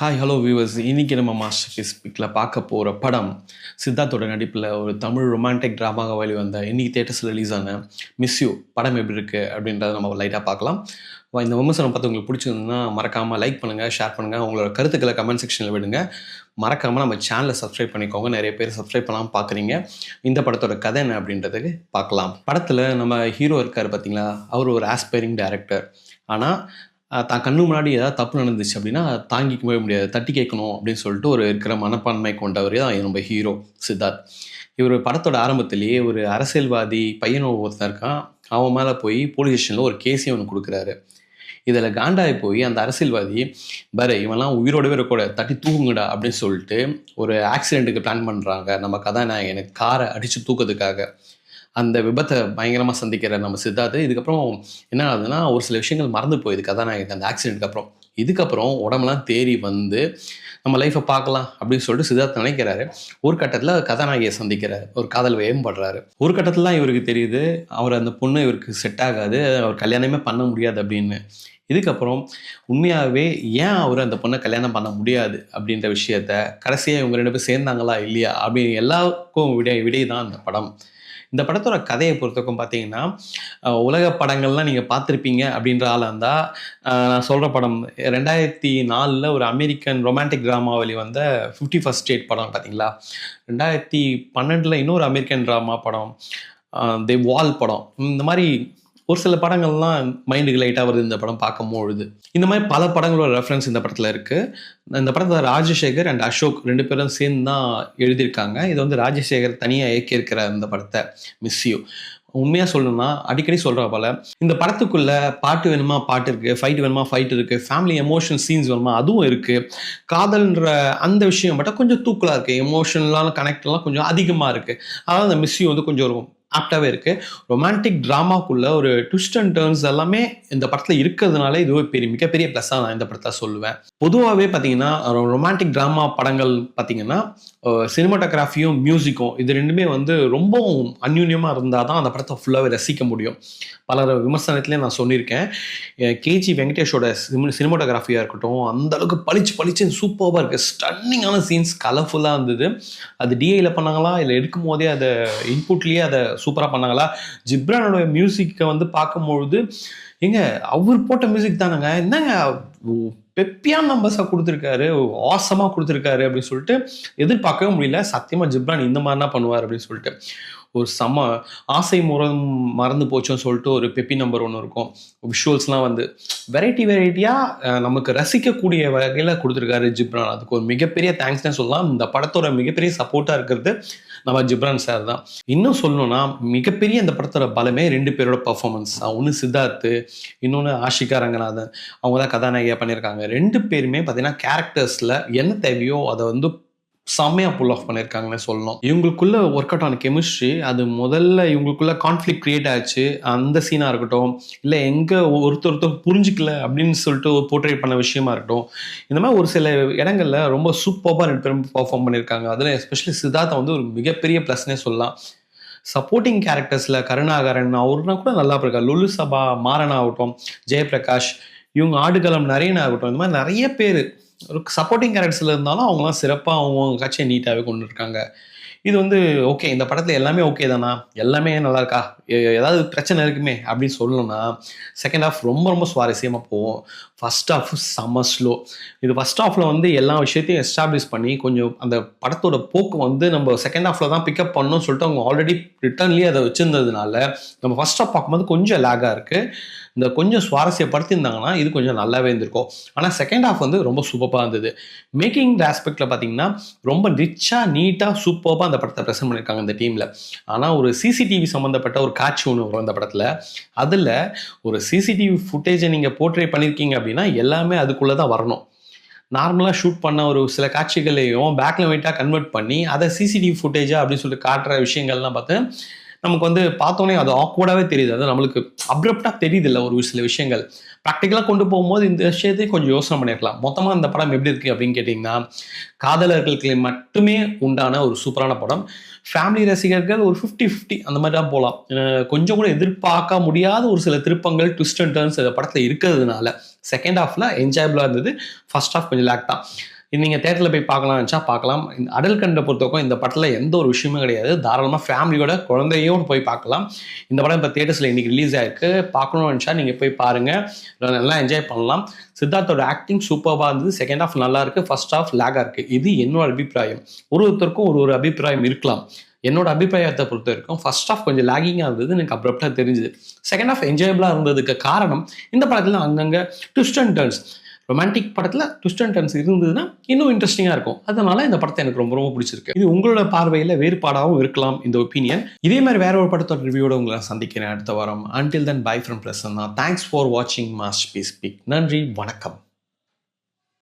Hi hello viewers. இன்றைக்கி நம்ம master piece பிக்கில் பார்க்க போகிற படம் சித்தார்த்தோட நடிப்பில் ஒரு தமிழ் ரொமான்டிக் ட்ராமாவாக வெளிவந்த இன்றைக்கி தேட்டர்ஸில் ரிலீஸ் ஆன மிஸ் யூ படம் எப்படி இருக்குது அப்படின்றத நம்ம லைட்டாக பார்க்கலாம். இந்த விமர்சனம் பார்த்து உங்களுக்கு பிடிச்சிருந்ததுன்னா மறக்காமல் லைக் பண்ணுங்கள், ஷேர் பண்ணுங்கள், உங்களோட கருத்துக்களை கமெண்ட் செக்ஷனில் விடுங்க. மறக்காமல் நம்ம சேனலை சப்ஸ்கிரைப் பண்ணிக்கோங்க. நிறைய பேர் சப்ஸ்கிரைப் பண்ணாமல் பார்க்குறீங்க. இந்த படத்தோட கதை என்ன அப்படின்றதுக்கு பார்க்கலாம். படத்தில் நம்ம ஹீரோ இருக்கார் பார்த்தீங்களா, அவர் ஒரு ஆஸ்பைரிங் டைரக்டர். ஆனால் தான் கண்ணு முன்னாடி ஏதாவது தப்பு நடந்துச்சு அப்படின்னா தாங்கிக்கவே முடியாது, தட்டி கேட்கணும் அப்படின்னு சொல்லிட்டு ஒரு இருக்கிற மனப்பான்மை கொண்டவர் தான் நம்ம ஹீரோ சித்தார்த். இவர் படத்தோட ஆரம்பத்திலேயே ஒரு அரசியல்வாதி பையன் ஒருத்தன் இருக்கான், அவன் மேலே போய் போலீஸ் ஸ்டேஷனில் ஒரு கேஸையும் ஒன்று கொடுக்குறாரு. இதில் காண்டாகி போய் அந்த அரசியல்வாதி பாரு இவன்லாம் உயிரோடவே இருக்கக்கூட, தட்டி தூங்குங்கடா அப்படின்னு சொல்லிட்டு ஒரு ஆக்சிடெண்ட்டுக்கு பிளான் பண்ணுறாங்க. நம்ம கதாநாயகனுக்கு காரை அடித்து தூக்கிறதுக்காக அந்த விபத்தை பயங்கரமாக சந்திக்கிற நம்ம சித்தார்த்து இதுக்கப்புறம் என்ன ஆகுதுன்னா, ஒரு சில விஷயங்கள் மறந்து போயிடுது கதாநாயகனுக்கு அந்த ஆக்சிடென்ட்க்கு அப்புறம். இதுக்கப்புறம் உடம்புலாம் தேறி வந்து நம்ம லைஃப்பை பார்க்கலாம் அப்படின்னு சொல்லிட்டு சித்தார்த் நினைக்கிறாரு. ஒரு கட்டத்தில் கதாநாயகியை சந்திக்கிறாரு, ஒரு காதல் வயப்படுறாரு. ஒரு கட்டத்தில் தான் இவருக்கு தெரியுது அவர் அந்த பொண்ணு இவருக்கு செட் ஆகாது, அவர் கல்யாணமே பண்ண முடியாது அப்படின்னு. இதுக்கப்புறம் உண்மையாகவே ஏன் அவர் அந்த பொண்ணை கல்யாணம் பண்ண முடியாது அப்படின்ற விஷயத்த கடைசியாக இவங்க ரெண்டு பேர் சேர்ந்தாங்களா இல்லையா அப்படின்னு எல்லாருக்கும் விடை தான் அந்த படம். இந்த படத்தோட கதையை பொறுத்தவரைக்கும் பார்த்தீங்கன்னா, உலக படங்கள்லாம் நீங்கள் பார்த்துருப்பீங்க அப்படின்ற ஆளாக இருந்தால் நான் சொல்கிற படம் 2004 ஒரு அமெரிக்கன் ரொமான்டிக் ட்ராமா வெளிவந்த 51st ஸ்டேட் படம் பார்த்தீங்களா. 2012 இன்னொரு அமெரிக்கன் ட்ராமா படம் தி வால் படம். இந்த மாதிரி ஒரு சில படங்கள்லாம் மைண்டுக்கு லைட்டாக வருது இந்த படம் பார்க்கும்பொழுது. இந்த மாதிரி பல படங்களோட ரெஃபரன்ஸ் இந்த படத்தில் இருக்குது. இந்த படத்தில் ராஜசேகர் அண்ட் அசோக் ரெண்டு பேரும் சேர்ந்து தான் எழுதியிருக்காங்க. இது வந்து ராஜசேகர் தனியாக இயக்கியிருக்கிற இந்த படத்தை மிஸ் யூ. உண்மையாக சொல்லணும்னா அடிக்கடி சொல்கிற போல் இந்த படத்துக்குள்ளே பாட்டு வேணுமா பாட்டு இருக்குது, ஃபைட் வேணுமா ஃபைட் இருக்குது, ஃபேமிலி எமோஷன் சீன்ஸ் வேணுமா அதுவும் இருக்குது, காதல்ன்ற அந்த விஷயம் மட்டும் கொஞ்சம் தூக்கலாக இருக்குது, எமோஷனலான கனெக்ட்லாம் கொஞ்சம் அதிகமாக இருக்குது. அதாவது அந்த மிஸ் யூ வந்து கொஞ்சம் ஒரு ஆப்டாகவே இருக்குது. ரொமான்டிக் ட்ராமாக்குள்ளே ஒரு ட்விஸ்ட் அண்ட் டர்ன்ஸ் எல்லாமே இந்த படத்தில் இருக்கிறதுனால இது மிகப்பெரிய ப்ளஸ்ஸாக நான் இந்த படத்தில் சொல்லுவேன். பொதுவாகவே பார்த்தீங்கன்னா ரொமான்டிக் ட்ராமா படங்கள் பார்த்தீங்கன்னா சினிமாட்டோகிராஃபியும் மியூசிக்கும் இது ரெண்டுமே வந்து ரொம்பவும் அந்யூன்யமாக இருந்தால் தான் அந்த படத்தை ஃபுல்லாகவே ரசிக்க முடியும். பல விமர்சனத்துலேயே நான் சொல்லியிருக்கேன். கேஜி வெங்கடேஷோட சினிமாட்டோகிராஃபியாக இருக்கட்டும் அந்தளவுக்கு பளிச்சுன்னு சூப்பராக இருக்குது. ஸ்டன்னிங்கான சீன்ஸ், கலர்ஃபுல்லாக இருந்தது. அது டிஐயில் பண்ணாங்களா இல்லை எடுக்கும் போதே அதை இன்புட்லேயே அதை சூப்பராக பண்ணாங்களா. ஜிப்ரானோட மியூசிக்கை வந்து பார்க்கும்பொழுது எங்க அவர் போட்ட மியூசிக் தானேங்க, என்னங்க பெப்பியான நம்பர்ஸாக கொடுத்துருக்காரு, ஆசமாக கொடுத்துருக்காரு அப்படின்னு சொல்லிட்டு எதிர்பார்க்கவே முடியல. சத்தியமாக ஜிப்ரான் இந்த மாதிரினா பண்ணுவார் அப்படின்னு சொல்லிட்டு ஒரு ஆசை மறந்து போச்சோன்னு சொல்லிட்டு ஒரு பெப்பி நம்பர் ஒன்று இருக்கும். விஷுவல்ஸ்லாம் வந்து வெரைட்டியாக நமக்கு ரசிக்கக்கூடிய வகையில் கொடுத்துருக்காரு ஜிப்ரான். அதுக்கு ஒரு மிகப்பெரிய தேங்க்ஸ்னே சொல்லலாம். இந்த படத்தோட மிகப்பெரிய சப்போர்ட்டாக இருக்கிறது நம்ம ஜிப்ரான் சார் தான். இன்னும் சொல்லணும்னா மிகப்பெரிய இந்த படத்தோட பலமே ரெண்டு பேரோட பர்ஃபார்மன்ஸ். ஒன்று சித்தார்த்து, இன்னொன்று ஆஷிகா ரங்கநாதன். அவங்க தான் கதாநாயகியாக பண்ணியிருக்காங்க. ரெண்டு பேருமே பார்த்தீங்கன்னா கேரக்டர்ஸில் என்ன தேவையோ அதை வந்து செம்மையாக புல் ஆஃப் பண்ணியிருக்காங்கன்னு சொல்லணும். இவங்களுக்குள்ள ஒர்க் அவுட் ஆன கெமிஸ்ட்ரி, அது முதல்ல இவங்களுக்குள்ள கான்ஃப்ளிக் கிரியேட் ஆச்சு. அந்த சீனாக இருக்கட்டும், இல்லை எங்கே ஒருத்தர் புரிஞ்சிக்கல அப்படின்னு சொல்லிட்டு போர்ட்ரேட் பண்ண விஷயமா இருக்கட்டும், இந்த மாதிரி ஒரு சில இடங்களில் ரொம்ப சூப்பராக ரெண்டு பேரும் பர்ஃபார்ம் பண்ணியிருக்காங்க. அதில் எஸ்பெஷலி சித்தார்த்தை வந்து ஒரு மிகப்பெரிய ப்ளஸ்னே சொல்லலாம். சப்போர்ட்டிங் கேரக்டர்ஸில் கருணாகரன் அவர்னா கூட நல்லா இருக்கார். லுலு சபா, மாறன் ஆகட்டும், ஜெயபிரகாஷ், இவங்க ஆடுகளம் நரேன் ஆகட்டும், இந்த மாதிரி நிறைய பேர் ஒரு சப்போர்ட்டிங் கேரக்டர்ஸில் இருந்தாலும் அவங்களாம் சிறப்பாக அவங்க கட்சியை நீட்டாகவே கொண்டு இருக்காங்க. இது வந்து ஓகே, இந்த படத்தில் எல்லாமே ஓகே தானா, எல்லாமே நல்லா இருக்கா, ஏதாவது பிரச்சனை இருக்குமே அப்படின்னு சொல்லணும்னா செகண்ட் ஹாஃப் ரொம்ப சுவாரஸ்யமாக போகும். ஃபர்ஸ்ட் ஹாஃப் செம்ம ஸ்லோ. இது ஃபர்ஸ்ட் ஹாஃபில் வந்து எல்லா விஷயத்தையும் எஸ்டாப்ளிஷ் பண்ணி கொஞ்சம் அந்த படத்தோட போக்கு வந்து நம்ம செகண்ட் ஹாஃபில் தான் பிக்கப் பண்ணணும்னு சொல்லிட்டு அவங்க ஆல்ரெடி ரிட்டர்ன்லேயே அதை வச்சுருந்ததுனால நம்ம ஃபர்ஸ்ட் ஹாஃப் பார்க்கும்போது கொஞ்சம் லேகாக இருக்குது. இந்த கொஞ்சம் சுவாரஸ்யப்படுத்தியிருந்தாங்கன்னா இது கொஞ்சம் நல்லாவே இருந்திருக்கும். ஆனால் செகண்ட் ஹாஃப் வந்து ரொம்ப சூப்பராக இருந்தது. மேக்கிங் ஆஸ்பெக்டில் பார்த்தீங்கன்னா ரொம்ப ரிச்சாக நீட்டாக சூப்பராக அந்த படத்தை ப்ரெசென்ட் பண்ணியிருக்காங்க இந்த டீமில். ஆனால் ஒரு சிசிடிவி சம்மந்தப்பட்ட ஒரு காட்சி ஒன்று வரும் இந்த படத்தில். அதில் ஒரு சிசிடிவி ஃபுட்டேஜை நீங்கள் போர்ட்ரே பண்ணியிருக்கீங்க அப்படின்னா எல்லாமே அதுக்குள்ளே தான் வரணும். நார்மலாக ஷூட் பண்ண ஒரு சில காட்சிகளையும் பேக்கில் வெயிட்டாக கன்வெர்ட் பண்ணி அதை சிசிடிவி ஃபுட்டேஜா அப்படின்னு சொல்லிட்டு காட்டுற விஷயங்கள்லாம் பார்த்து நமக்கு வந்து பார்த்தோன்னே அது ஆக்வர்டாகவே தெரியுது. அது நம்மளுக்கு அப்ரப்டாக தெரியுது இல்லை ஒரு சில விஷயங்கள். ப்ராக்டிக்கலாக கொண்டு போகும்போது இந்த விஷயத்தையும் கொஞ்சம் யோசனை பண்ணியிருக்கலாம். மொத்தமாக இந்த படம் எப்படி இருக்குது அப்படின்னு கேட்டிங்கன்னா, காதலர்களுக்கு மட்டுமே உண்டான ஒரு சூப்பரான படம். ஃபேமிலி ரசிகர்கள் ஒரு 50-50 அந்த மாதிரி தான் போகலாம். கொஞ்சம் கூட எதிர்பார்க்க முடியாத ஒரு சில திருப்பங்கள், ட்விஸ்ட் அண்ட் டர்ன்ஸ் இந்த படத்தில் இருக்கிறதுனால செகண்ட் ஹாஃபில் என்ஜாயபிளாக இருந்தது. ஃபர்ஸ்ட் ஹாஃப் கொஞ்சம் லேக் தான். நீங்கள் தேட்டரில் போய் பார்க்கலாம்னு நினச்சா பார்க்கலாம். இந்த அடல் கண்டை பொறுத்தவரைக்கும் இந்த படத்தில் எந்த ஒரு விஷயமும் கிடையாது. தாராளமாக ஃபேமிலியோட குழந்தையும் போய் பார்க்கலாம். இந்த படம் இப்போ தேட்டர்ஸில் இன்றைக்கி ரிலீஸ் ஆகிருக்கு. பார்க்கணும்னு நினச்சா நீங்கள் போய் பாருங்கள், நல்லா என்ஜாய் பண்ணலாம். சித்தார்த்தோட ஆக்டிங் சூப்பராக இருந்தது. செகண்ட் ஹாஃப் நல்லா இருக்குது, ஃபர்ஸ்ட் ஹாஃப் லேக்காக இருக்குது. இது என்னோட அபிப்பிராயம். ஒருத்தருக்கும் ஒரு அபிப்பிராயம் இருக்கலாம். என்னோட அபிப்பிராயத்தை பொறுத்த வரைக்கும் ஃபர்ஸ்ட் ஹாஃப் கொஞ்சம் லேகிங்காக இருந்தது, எனக்கு அப்ரப்டாக தெரிஞ்சுது. செகண்ட் ஹாஃப் என்ஜாயபிளாக இருந்ததுக்கு காரணம் இந்த படத்தில் அங்கங்கே ட்விஸ்ட் அண்ட் டர்ன்ஸ். ரொமான்டிக் படத்தில் ட்விஸ்ட் அண்ட் டர்ன்ஸ் இருந்ததுன்னா இன்னும் இன்ட்ரெஸ்டிங்காக இருக்கும். அதனால இந்த படத்தை எனக்கு ரொம்ப பிடிச்சிருக்கு. இது உங்களோட பார்வையில் வேறுபாடாகவும் இருக்கலாம் இந்த ஒப்பீனியன். இதே மாதிரி வேற ஒரு படத்தோட ரிவ்யூவோட உங்களை சந்திக்கிறேன் அடுத்த வாரம். Until then, bye from Prasanna. Thanks for watching Masterpiece Speak. நன்றி, வணக்கம்.